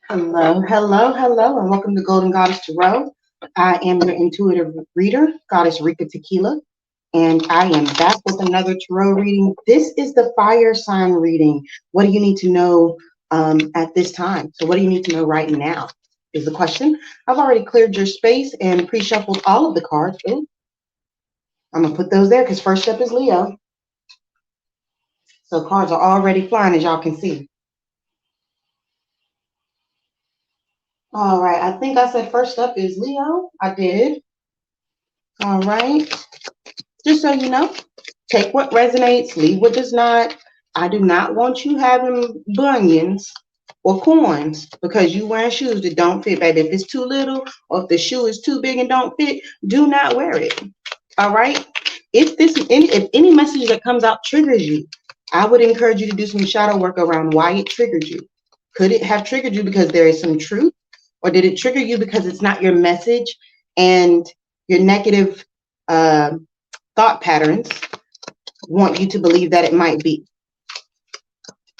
Hello, hello, hello, and welcome to Golden Goddess Tarot. I am your intuitive reader, Goddess Rika Tequila, and I am back with another tarot reading. This is the fire sign reading. What do you need to know at this time? So, what do you need to know right now? Is the question. I've already cleared your space and pre shuffled all of the cards. Ooh, I'm going to put those there because first up is Leo. So, cards are already flying, as y'all can see. All right, I think I said first up is Leo. I did. All right. Just so you know, take what resonates, leave what does not. I do not want you having bunions or corns because you wearing shoes that don't fit, baby. If it's too little or if the shoe is too big and don't fit, do not wear it. All right. If any message that comes out triggers you, I would encourage you to do some shadow work around why it triggered you. Could it have triggered you because there is some truth, or did it trigger you because it's not your message and your negative thought patterns want you to believe that it might be?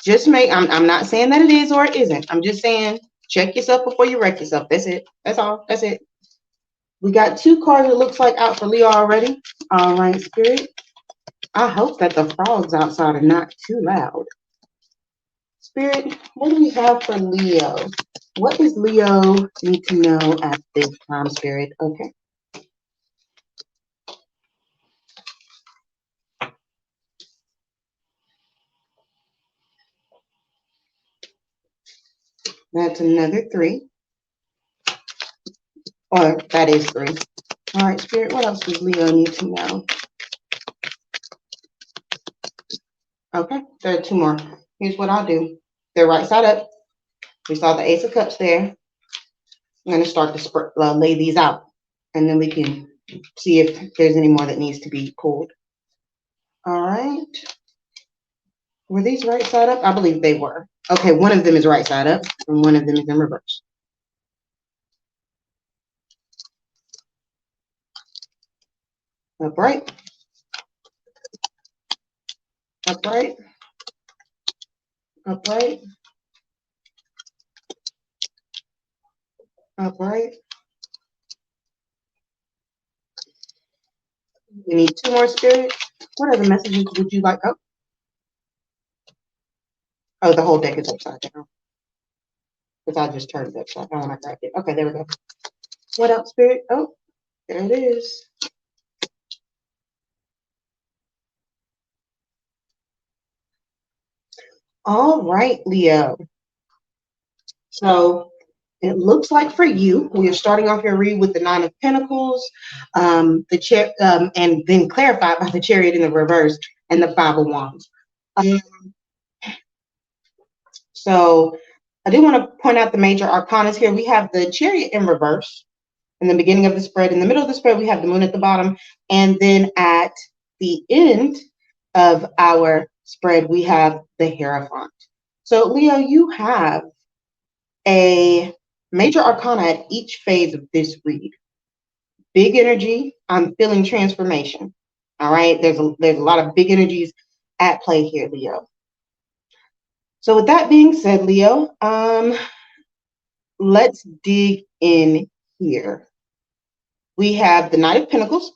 I'm not saying that it is or it isn't. I'm just saying check yourself before you wreck yourself. That's it. That's all. That's it. We got two cards, it looks like, out for Leo already. All right, Spirit. I hope that the frogs outside are not too loud. Spirit, what do we have for Leo? What does Leo need to know at this time, Spirit? Okay. That's another three. Or that is three. All right, Spirit, what else does Leo need to know? Okay, there are two more. Here's what I'll do. They're right side up. We saw the Ace of Cups there. I'm going to start to lay these out, and then we can see if there's any more that needs to be pulled. All right. Were these right side up? I believe they were. Okay, one of them is right side up, and one of them is in reverse. Upright. Upright. Upright. Upright. We need two more, Spirit. What other messages would you like? Oh, the whole deck is upside down. Because I just turned it upside down when I grabbed it. Okay, there we go. What else, Spirit? Oh, there it is. All right, Leo. So it looks like for you, we are starting off your read with the Nine of Pentacles, and then clarified by the Chariot in the reverse and the Five of Wands. So I do want to point out the major arcanas here. We have the Chariot in reverse in the beginning of the spread. In the middle of the spread, we have the Moon at the bottom. And then at the end of our spread, we have the Hierophant. So, Leo, you have a major arcana at each phase of this read. Big energy, I'm feeling transformation. All right, there's a lot of big energies at play here, Leo. So with that being said, Leo, let's dig in here. We have the Knight of Pentacles.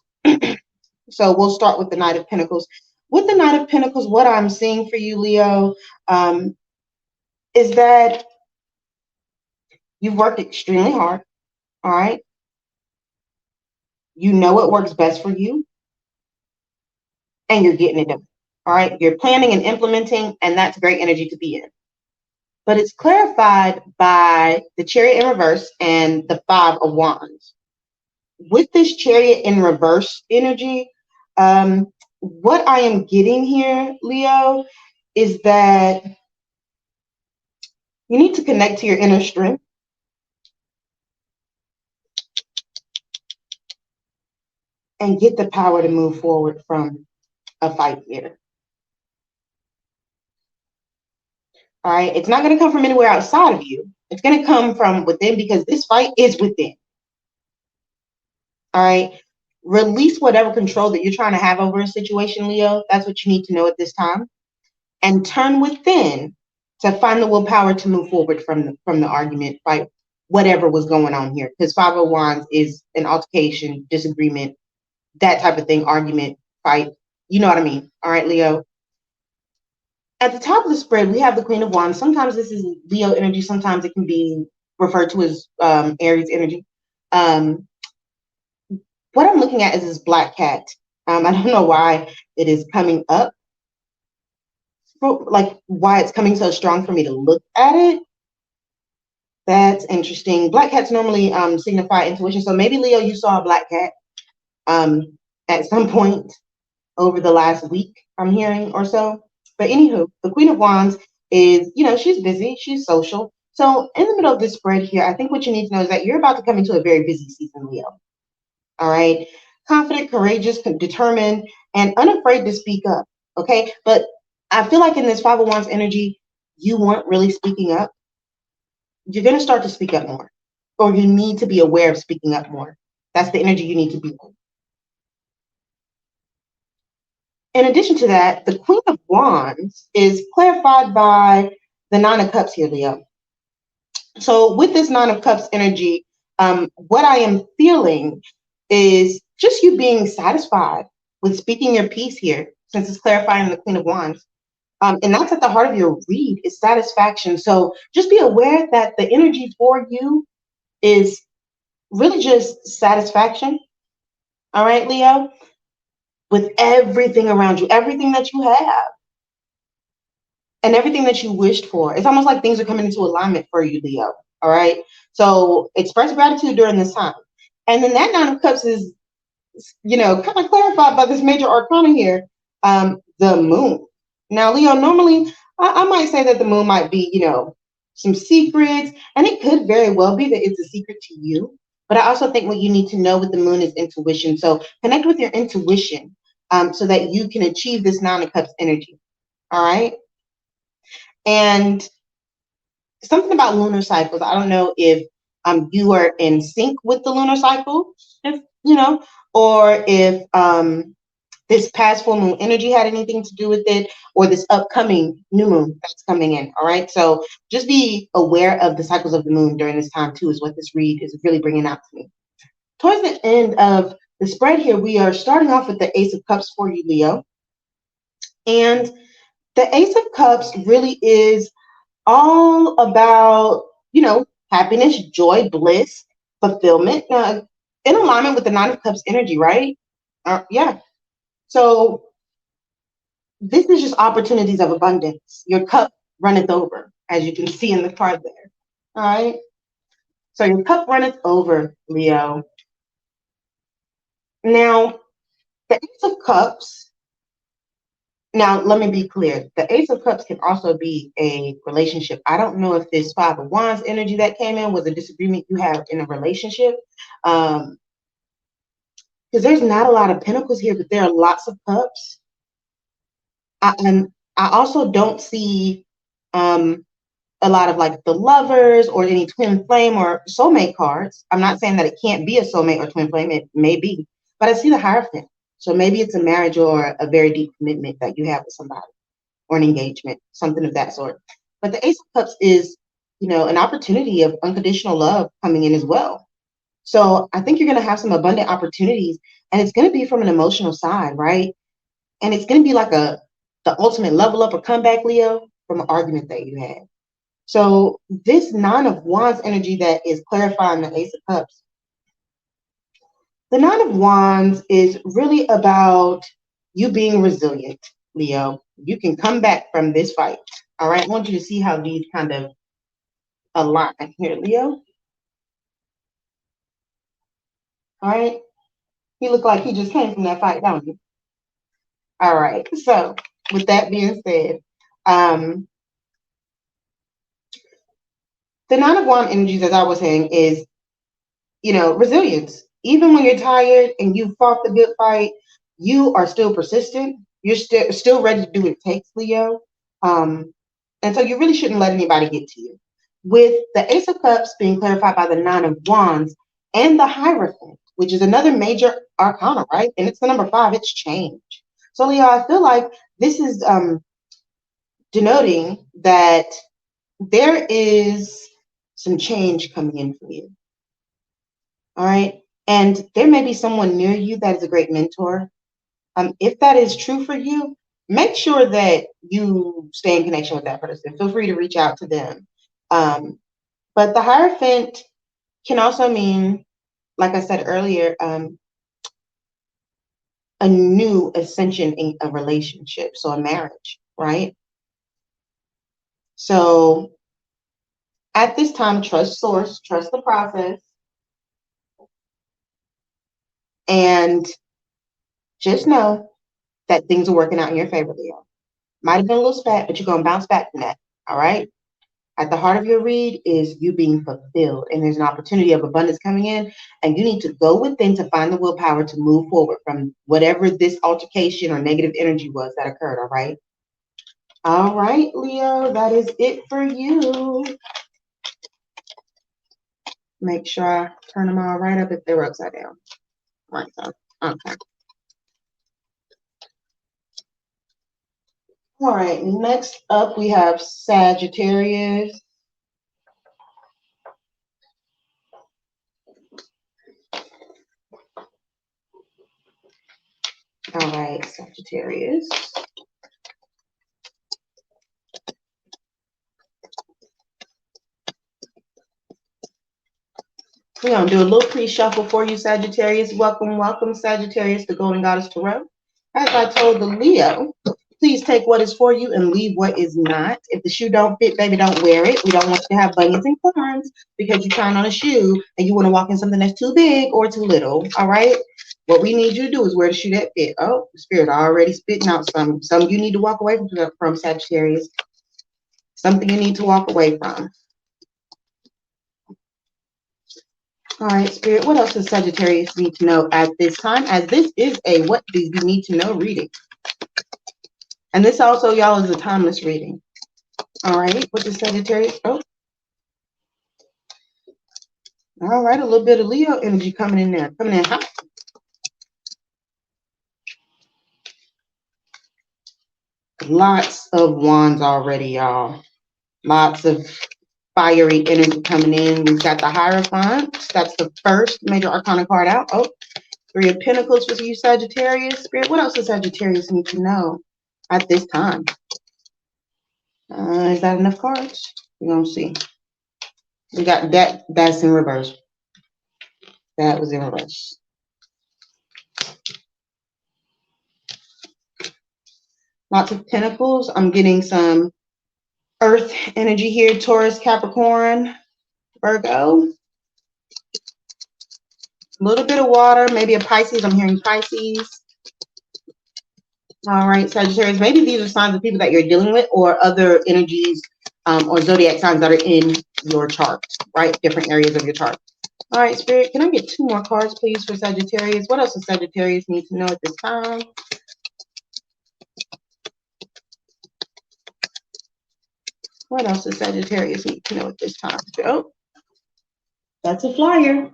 So we'll start with the Knight of Pentacles. With the Knight of Pentacles, what I'm seeing for you, Leo, is that you've worked extremely hard. All right. You know what works best for you, and you're getting it done. All right. You're planning and implementing, and that's great energy to be in. But it's clarified by the Chariot in reverse and the Five of Wands. With this Chariot in reverse energy, what I am getting here, Leo, is that you need to connect to your inner strength. And get the power to move forward from a fight here. All right. It's not going to come from anywhere outside of you. It's going to come from within because this fight is within. All right. Release whatever control that you're trying to have over a situation, Leo. That's what you need to know at this time. And turn within to find the willpower to move forward from the argument, fight whatever was going on here. Because Five of Wands is an altercation, disagreement, that type of thing, argument, fight. You know what I mean? All right, Leo. At the top of the spread, we have the Queen of Wands. Sometimes this is Leo energy. Sometimes it can be referred to as Aries energy. What I'm looking at is this black cat. I don't know why it is coming up, like why it's coming so strong for me to look at it. That's interesting. Black cats normally signify intuition. So maybe, Leo, you saw a black cat at some point over the last week, I'm hearing, or so. But anywho, the Queen of Wands is, she's busy, she's social. So in the middle of this spread here, I think what you need to know is that you're about to come into a very busy season, Leo. All right. Confident, courageous, determined, and unafraid to speak up. Okay. But I feel like in this Five of Wands energy, you weren't really speaking up. You're going to start to speak up more, or you need to be aware of speaking up more. That's the energy you need to be in. In addition to that, the Queen of Wands is clarified by the Nine of Cups here, Leo. So with this Nine of Cups energy, what I am feeling is just you being satisfied with speaking your piece here, since it's clarifying the Queen of Wands. And that's at the heart of your read, is satisfaction. So just be aware that the energy for you is really just satisfaction. All right, Leo? With everything around you, everything that you have, and everything that you wished for. It's almost like things are coming into alignment for you, Leo. All right? So express gratitude during this time. And then that Nine of Cups is, kind of clarified by this major arcana here, the moon. Now, Leo, normally I might say that the moon might be, some secrets, and it could very well be that it's a secret to you. But I also think what you need to know with the moon is intuition. So connect with your intuition so that you can achieve this Nine of Cups energy. All right? And something about lunar cycles. I don't know if you are in sync with the lunar cycle, or if this past full moon energy had anything to do with it, or this upcoming new moon that's coming in. All right. So just be aware of the cycles of the moon during this time too, is what this read is really bringing out to me. Towards the end of the spread here, we are starting off with the Ace of Cups for you, Leo. And the Ace of Cups really is all about, happiness, joy, bliss, fulfillment, in alignment with the Nine of Cups energy, right? Yeah. So this is just opportunities of abundance. Your cup runneth over, as you can see in the card there. All right. So your cup runneth over, Leo. Now, the Ace of Cups. Now, let me be clear. The Ace of Cups can also be a relationship. I don't know if this Five of Wands energy that came in was a disagreement you have in a relationship. Because there's not a lot of pentacles here, but there are lots of cups. And I also don't see a lot of like the lovers or any twin flame or soulmate cards. I'm not saying that it can't be a soulmate or twin flame. It may be. But I see the Hierophant. So maybe it's a marriage or a very deep commitment that you have with somebody, or an engagement, something of that sort. But the Ace of Cups is, an opportunity of unconditional love coming in as well. So I think you're going to have some abundant opportunities, and it's going to be from an emotional side, right? And it's going to be like the ultimate level up or comeback, Leo, from an argument that you had. So this Nine of Wands energy that is clarifying the Ace of Cups, the Nine of Wands is really about you being resilient, Leo. You can come back from this fight. All right. I want you to see how these kind of align here, Leo. All right. You look like he just came from that fight, don't you? All right. So with that being said, the Nine of Wands energies, as I was saying, is, resilience. Even when you're tired and you fought the good fight, you are still persistent. You're still ready to do what it takes, Leo. And so you really shouldn't let anybody get to you. With the Ace of Cups being clarified by the Nine of Wands and the Hierophant, which is another major arcana, right? And it's the number 5, it's change. So Leo, I feel like this is denoting that there is some change coming in for you. All right. And there may be someone near you that is a great mentor. If that is true for you, make sure that you stay in connection with that person. Feel free to reach out to them. But the Hierophant can also mean, like I said earlier, a new ascension in a relationship, so a marriage, right? So at this time, trust source, trust the process, and just know that things are working out in your favor, Leo. Might have been a little spat, but you're going to bounce back from that, all right? At the heart of your read is you being fulfilled, and there's an opportunity of abundance coming in, and you need to go within to find the willpower to move forward from whatever this altercation or negative energy was that occurred, all right? All right, Leo, that is it for you. Make sure I turn them all right up if they were upside down. Right, so, okay. All right, next up we have Sagittarius. All right, Sagittarius. We're going to do a little pre-shuffle for you, Sagittarius. Welcome, welcome, Sagittarius, the Golden Goddess Tarot. As I told the Leo, please take what is for you and leave what is not. If the shoe don't fit, baby, don't wear it. We don't want you to have bunions and corns because you're trying on a shoe and you want to walk in something that's too big or too little, all right? What we need you to do is wear the shoe that fit. Oh, the Spirit already spitting out some. Some you need to walk away from Sagittarius. Something you need to walk away from. All right, Spirit, what else does Sagittarius need to know at this time? As this is a what do you need to know reading. And this also, y'all, is a timeless reading. All right, what does Sagittarius? Oh. All right, a little bit of Leo energy coming in there. Coming in hot. Lots of wands already, y'all. Lots of fiery energy coming in. We've got the Hierophant. That's the first major arcana card out. Oh, Three of Pentacles for you, Sagittarius. Spirit, what else does Sagittarius need to know at this time? Is that enough cards? We're going to see. We got that. That's in reverse. That was in reverse. Lots of Pentacles. I'm getting some Earth energy here. Taurus, Capricorn, Virgo. A little bit of water, maybe a Pisces. I'm hearing Pisces. All right, Sagittarius. Maybe these are signs of people that you're dealing with or other energies or zodiac signs that are in your chart, right? Different areas of your chart. All right, Spirit, can I get 2 more cards, please, for Sagittarius? What else does Sagittarius need to know at this time? What else does Sagittarius need to know at this time? Oh, that's a flyer.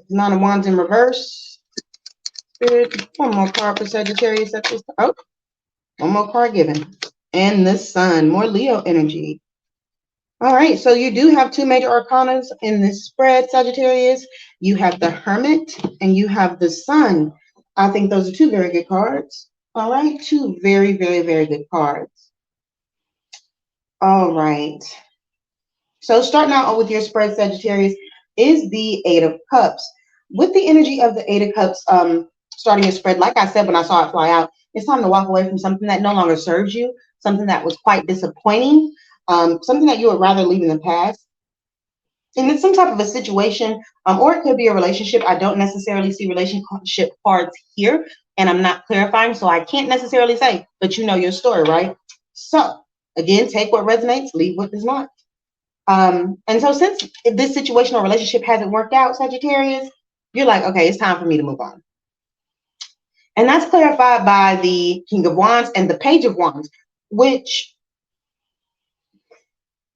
Nine of Wands in reverse. Spirit, 1 more card for Sagittarius at this time. Oh, 1 more card given. And the Sun, more Leo energy. All right, so you do have 2 major arcanas in this spread, Sagittarius. You have the Hermit and you have the Sun. I think those are 2 very good cards. All right, 2 very, very, very good cards. All right. So starting out with your spread, Sagittarius, is the Eight of Cups. With the energy of the Eight of Cups starting your spread, like I said when I saw it fly out, it's time to walk away from something that no longer serves you, something that was quite disappointing, something that you would rather leave in the past. And it's some type of a situation, or it could be a relationship. I don't necessarily see relationship cards here, and I'm not clarifying, so I can't necessarily say, but you know your story, right? So, again, take what resonates, leave what does not. And so since this situation or relationship hasn't worked out, Sagittarius, you're like, okay, it's time for me to move on. And that's clarified by the King of Wands and the Page of Wands, which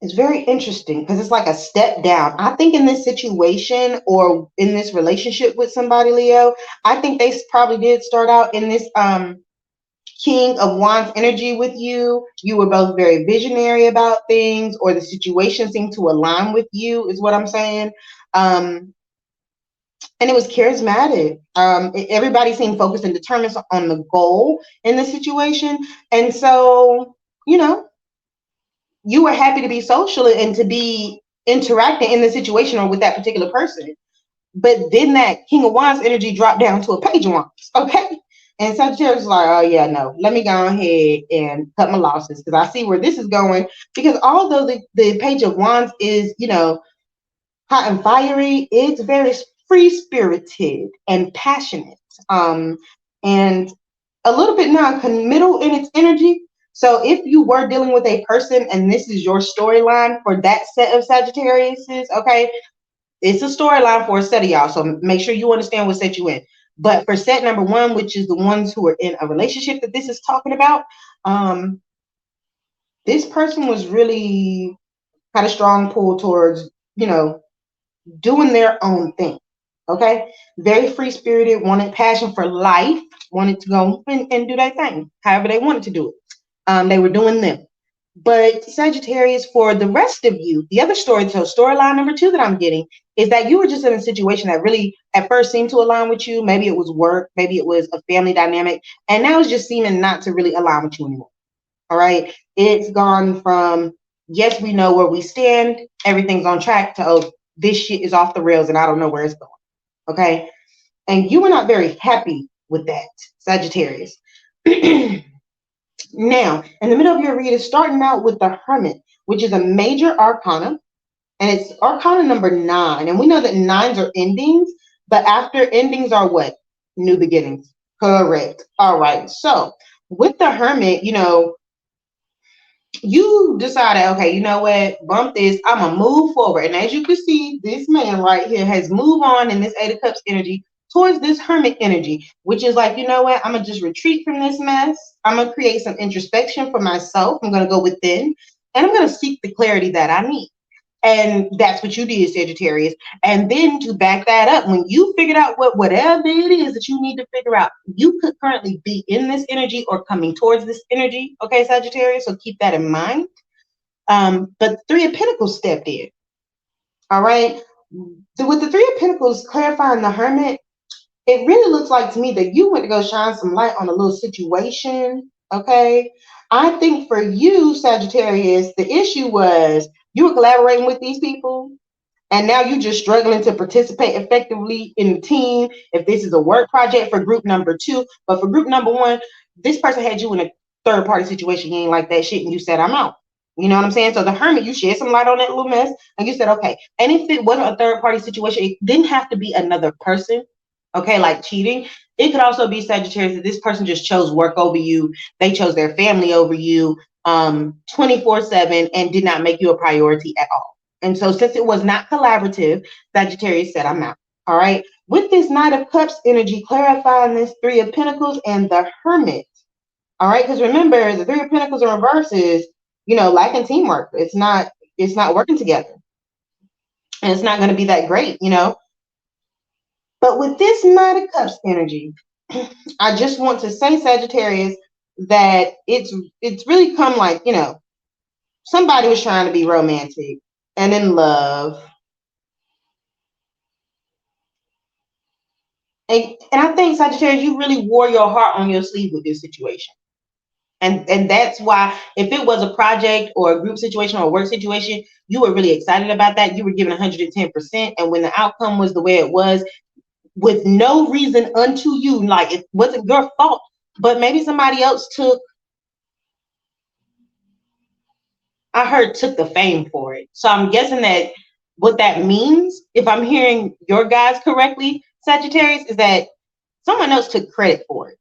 is very interesting because it's like a step down. I think in this situation or in this relationship with somebody, Leo, I think they probably did start out in this King of Wands energy with you. You were both very visionary about things, or the situation seemed to align with you, is what I'm saying. And it was charismatic. Everybody seemed focused and determined on the goal in the situation. And so, you know, you were happy to be social and to be interacting in the situation or with that particular person. But then that King of Wands energy dropped down to a Page of Wands, okay? And Sagittarius is like, oh yeah, no, let me go ahead and cut my losses because I see where this is going. Because although the Page of Wands is, you know, hot and fiery, it's very free-spirited and passionate, and a little bit non-committal in its energy. So if you were dealing with a person and this is your storyline for that set of Sagittariuses, okay, it's a storyline for a set of y'all. So make sure you understand what set you in. But for set number one, which is the ones who are in a relationship that this is talking about, this person was really had a strong pull towards, you know, doing their own thing. Okay, very free spirited, wanted passion for life, wanted to go and do their thing, however they wanted to do it. They were doing them. But Sagittarius, for the rest of you, the other story, so storyline number two that I'm getting is that you were just in a situation that really at first seemed to align with you. Maybe it was work, maybe it was a family dynamic, and now it's just seeming not to really align with you anymore. All right. It's gone from, yes, we know where we stand, everything's on track, to, oh, this shit is off the rails and I don't know where it's going. Okay. And you were not very happy with that, Sagittarius. Now, in the middle of your read is starting out with the Hermit, which is a major arcana, and it's arcana number 9. And we know that 9s are endings, but after endings are what? New beginnings. Correct. All right. So with the Hermit, you know, you decided, okay, you know what, bump this, I'm gonna move forward. And as you can see, this man right here has moved on in this Eight of Cups energy towards this Hermit energy, which is like, you know what, I'm gonna just retreat from this mess. I'm gonna create some introspection for myself. I'm gonna go within and I'm gonna seek the clarity that I need. And that's what you did, Sagittarius. And then to back that up, when you figured out whatever it is that you need to figure out, you could currently be in this energy or coming towards this energy. Okay, Sagittarius. So keep that in mind. But Three of Pentacles stepped in. All right. With the Three of Pentacles clarifying the Hermit, it really looks like to me that you went to go shine some light on a little situation. Okay. I think for you, Sagittarius, the issue was you were collaborating with these people and now you're just struggling to participate effectively in the team. If this is a work project for group number 2, but for group number 1, this person had you in a third party situation. You ain't like that shit and you said, I'm out. You know what I'm saying? So the Hermit, you shed some light on that little mess and you said, okay. And if it wasn't a third party situation, it didn't have to be another person. Okay, like cheating. It could also be, Sagittarius, that this person just chose work over you. They chose their family over you 24/7 and did not make you a priority at all. And so since it was not collaborative, Sagittarius said, I'm out. All right. With this Knight of Cups energy, clarifying this Three of Pentacles and the Hermit. All right. Because remember, the Three of Pentacles in reverse is, you know, lacking teamwork. It's not working together. And it's not going to be that great, you know. But with this Knight of Cups energy, I just want to say, Sagittarius, that it's really come like, you know, somebody was trying to be romantic and in love. And I think, Sagittarius, you really wore your heart on your sleeve with this situation. And that's why, if it was a project or a group situation or a work situation, you were really excited about that. You were giving 110%. And when the outcome was the way it was, with no reason unto you, like it wasn't your fault, but maybe somebody else took the fame for it. So I'm guessing that what that means, if I'm hearing your guys correctly, Sagittarius, is that someone else took credit for it.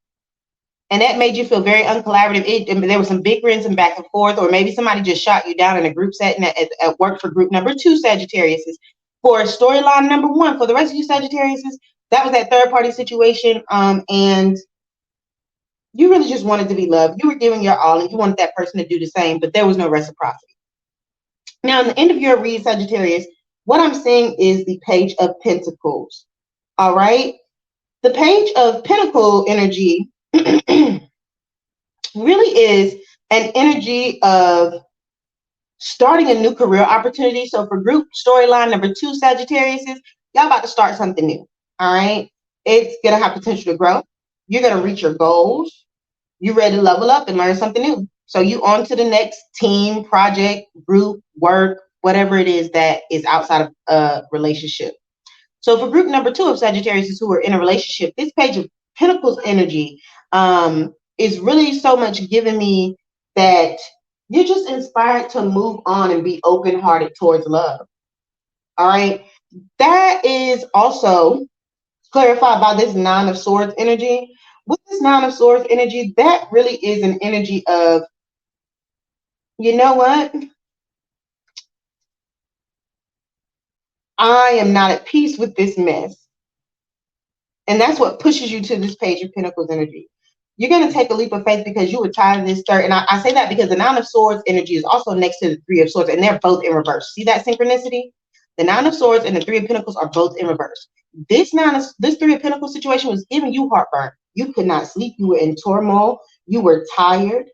And that made you feel very uncollaborative. There was some bickerings and back and forth, or maybe somebody just shot you down in a group setting at work for group number 2, Sagittarius. For storyline number 1, for the rest of you Sagittarius, that was that third party situation. And you really just wanted to be loved. You were giving your all and you wanted that person to do the same, but there was no reciprocity. Now, in the end of your read, Sagittarius, what I'm seeing is the Page of Pentacles. All right. The Page of Pentacle energy really is an energy of starting a new career opportunity. So for group storyline number 2, Sagittarius, is y'all about to start something new. All right. It's going to have potential to grow. You're going to reach your goals. You're ready to level up and learn something new. So you on to the next team, project, group, work, whatever it is that is outside of a relationship. So for group number 2 of Sagittarius who are in a relationship, this page of Pentacles energy is really so much giving me that you're just inspired to move on and be open-hearted towards love. All right. That is also clarified by this Nine of Swords energy. With this Nine of Swords energy, that really is an energy of, you know what? I am not at peace with this mess. And that's what pushes you to this page of Pentacles energy. You're going to take a leap of faith because you were tired of this third. And I say that because the Nine of Swords energy is also next to the Three of Swords, and they're both in reverse. See that synchronicity? The Nine of Swords and the Three of Pentacles are both in reverse. This Three of Pentacles situation was giving you heartburn. You could not sleep. You were in turmoil. You were tired.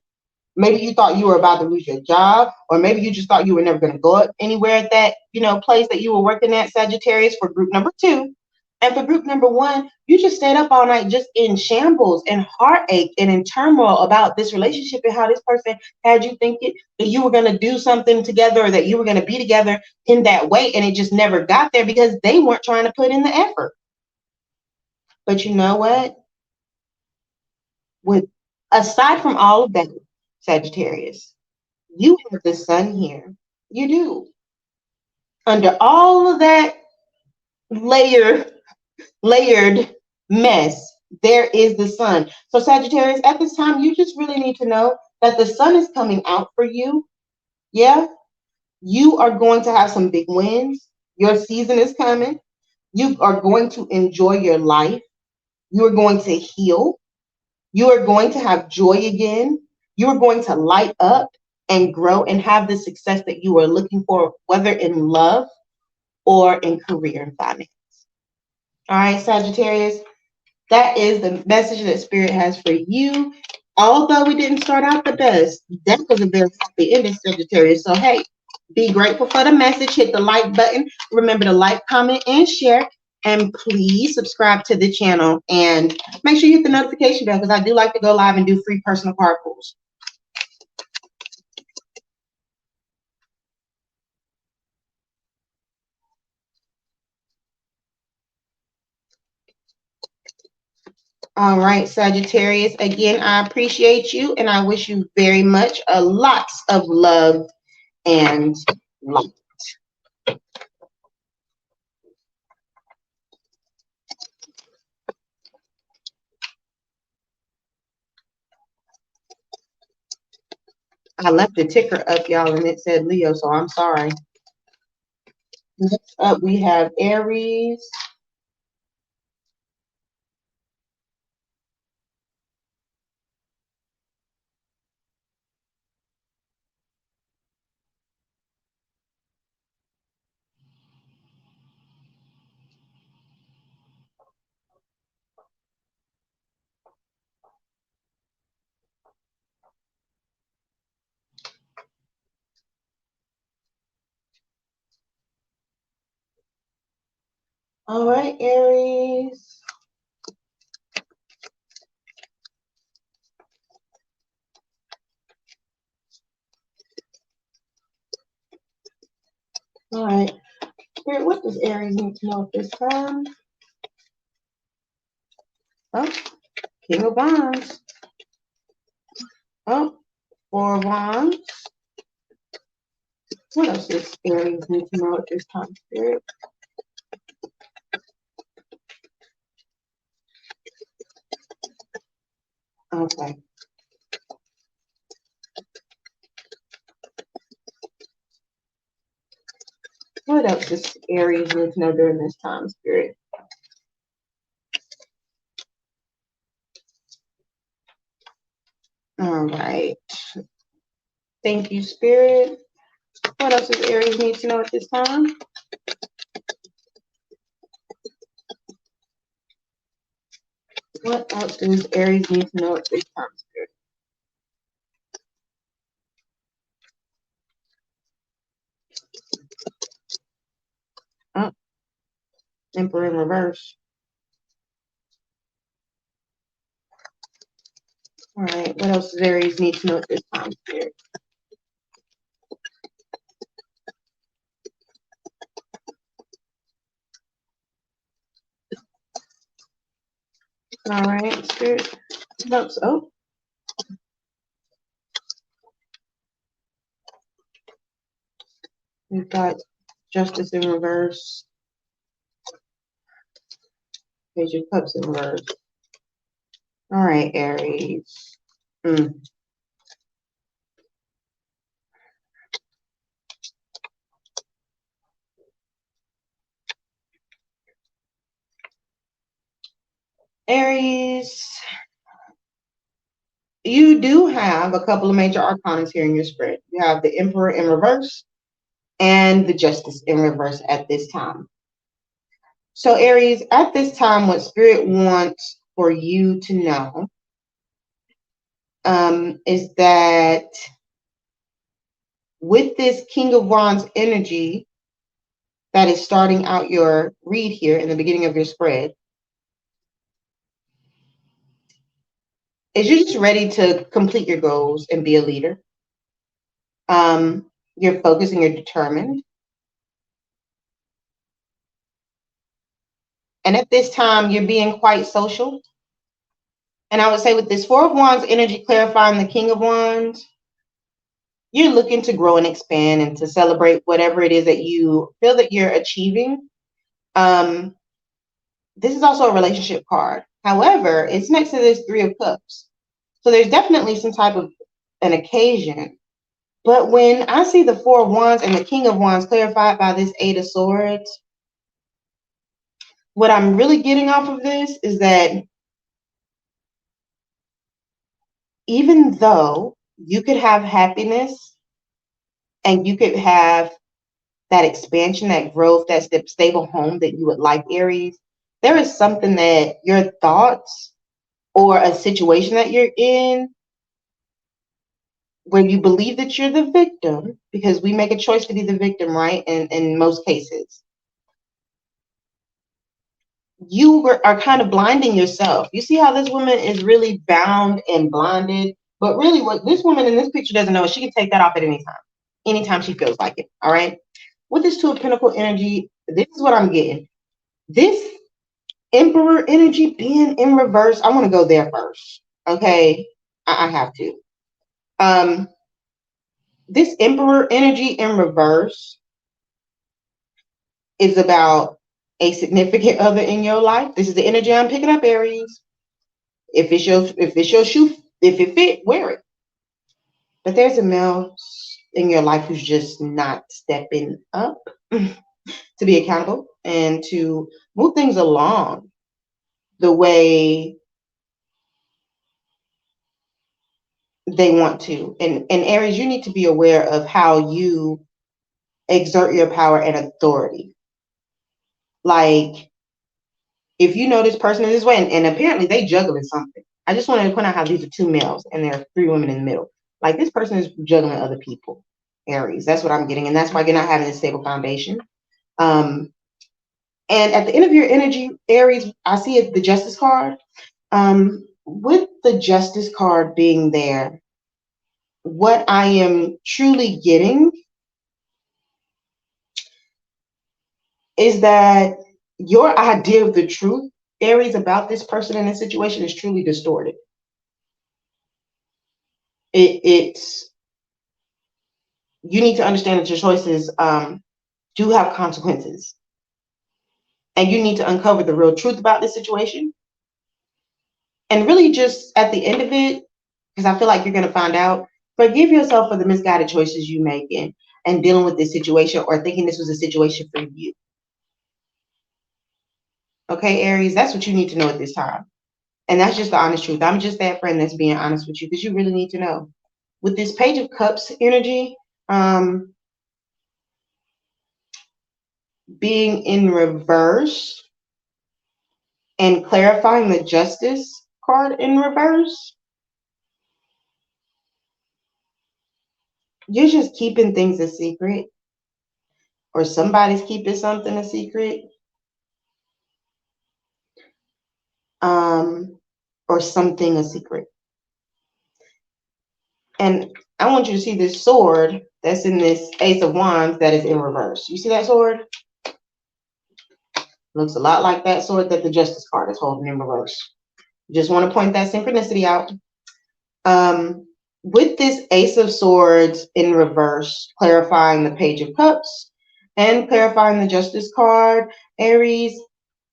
Maybe you thought you were about to lose your job, or maybe you just thought you were never going to go up anywhere at that, place that you were working at, Sagittarius, for group number 2. And for group number 1, you just stayed up all night just in shambles and heartache and in turmoil about this relationship and how this person had you thinking that you were going to do something together or that you were going to be together in that way. And it just never got there because they weren't trying to put in the effort. But you know what? Aside from all of that, Sagittarius, you have the sun here. You do. Under all of that layered mess, there is the sun. So Sagittarius, at this time, you just really need to know that the sun is coming out for you. Yeah. You are going to have some big wins. Your season is coming. You are going to enjoy your life. You are going to heal. You are going to have joy again. You are going to light up and grow and have the success that you are looking for, whether in love or in career and finance. All right, Sagittarius, that is the message that Spirit has for you. Although we didn't start out the best, that was a very happy ending, Sagittarius. So, hey, be grateful for the message. Hit the like button. Remember to like, comment, and share. And please subscribe to the channel and make sure you hit the notification bell because I do like to go live and do free personal card pulls. All right, Sagittarius. Again, I appreciate you and I wish you very much lots of love and light. I left the ticker up, y'all, and it said Leo, so I'm sorry. Next up, we have Aries. All right, Aries. All right. Spirit, what does Aries need to know at this time? Oh, King of Wands. Oh, Four of Wands. What else does Aries need to know at this time, Spirit? Okay. What else does Aries need to know during this time, Spirit? All right. Thank you, Spirit. What else does Aries need to know at this time? What else does Aries need to know at this time, Spirit? Emperor in reverse. All right, what else does Aries need to know at this time, Spirit? All right, Spirit. Looks. Oh, we've got Justice in reverse. Page of Cups in reverse. All right, Aries. Aries, you do have a couple of major arcanas here in your spread. You have the Emperor in reverse and the Justice in reverse at this time. So, Aries, at this time, what Spirit wants for you to know is that with this King of Wands energy that is starting out your read here in the beginning of your spread, is you're just ready to complete your goals and be a leader. You're focused and you're determined. And at this time, you're being quite social. And I would say with this Four of Wands energy clarifying the King of Wands, you're looking to grow and expand and to celebrate whatever it is that you feel that you're achieving. This is also a relationship card. However, it's next to this Three of Cups. So there's definitely some type of an occasion. But when I see the Four of Wands and the King of Wands clarified by this Eight of Swords, what I'm really getting off of this is that even though you could have happiness and you could have that expansion, that growth, that stable home that you would like, Aries, there is something that your thoughts or a situation that you're in where you believe that you're the victim, because we make a choice to be the victim, right? In most cases, you are kind of blinding yourself. You see how this woman is really bound and blinded, but really what this woman in this picture doesn't know is she can take that off at any time, anytime she feels like it. All right. With this Two of Pentacle energy, this is what I'm getting. This Emperor energy being in reverse, I want to go there first. Okay. I have to. This Emperor energy in reverse is about a significant other in your life. This is the energy I'm picking up, Aries. If it's your shoe, if it fit, wear it. But there's a male in your life who's just not stepping up to be accountable and to move things along the way they want to. And Aries, you need to be aware of how you exert your power and authority. Like, if you know this person is this way, and apparently they juggling something. I just wanted to point out how these are two males and there are three women in the middle. Like, this person is juggling other people, Aries. That's what I'm getting. And that's why you're not having a stable foundation. And at the end of your energy, Aries, I see it, the Justice card. With the Justice card being there, what I am truly getting is that your idea of the truth, Aries, about this person in this situation is truly distorted. It's you need to understand that your choices do have consequences, and you need to uncover the real truth about this situation. And really, just at the end of it, because I feel like you're going to find out, forgive yourself for the misguided choices you make and dealing with this situation or thinking this was a situation for you. Okay, Aries, that's what you need to know at this time. And that's just the honest truth. I'm just that friend that's being honest with you because you really need to know. With this Page of Cups energy, being in reverse and clarifying the Justice card in reverse, you're just keeping things a secret, or somebody's keeping something a secret. or something a secret. And I want you to see this sword that's in this Ace of Wands that is in reverse. You see that sword? Looks a lot like that sword that the Justice card is holding in reverse. Just want to point that synchronicity out. With this Ace of Swords in reverse, clarifying the Page of Cups and clarifying the Justice card, Aries,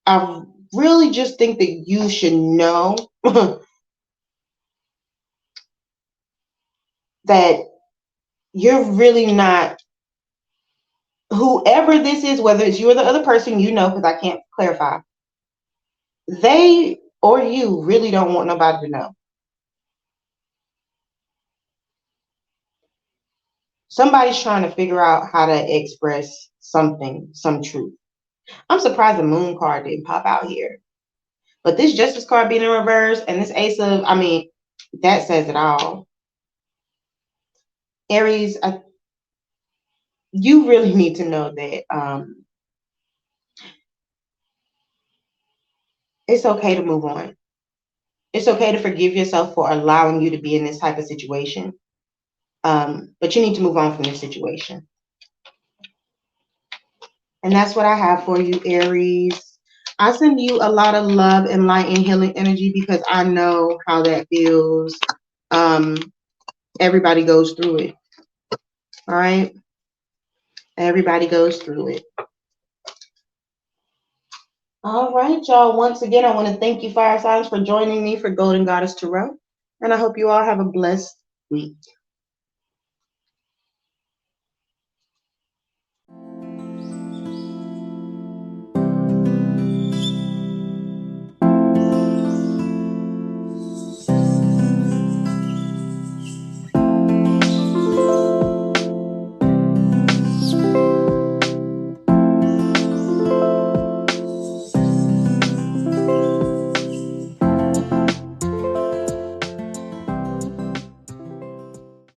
I really just think that you should know that you're really not, whoever this is, whether it's you or the other person, you know, because I can't clarify, they or you really don't want nobody to know. Somebody's trying to figure out how to express something, some truth. I'm surprised the Moon card didn't pop out here. But this Justice card being in reverse and this Ace of, I mean, that says it all. Aries, you really need to know that it's okay to move on. It's okay to forgive yourself for allowing you to be in this type of situation. But you need to move on from this situation. And that's what I have for you, Aries. I send you a lot of love and light and healing energy because I know how that feels. Everybody goes through it. All right? Everybody goes through it. All right, y'all. Once again, I want to thank you, Fire Signs, for joining me for Golden Goddess Tarot. And I hope you all have a blessed week.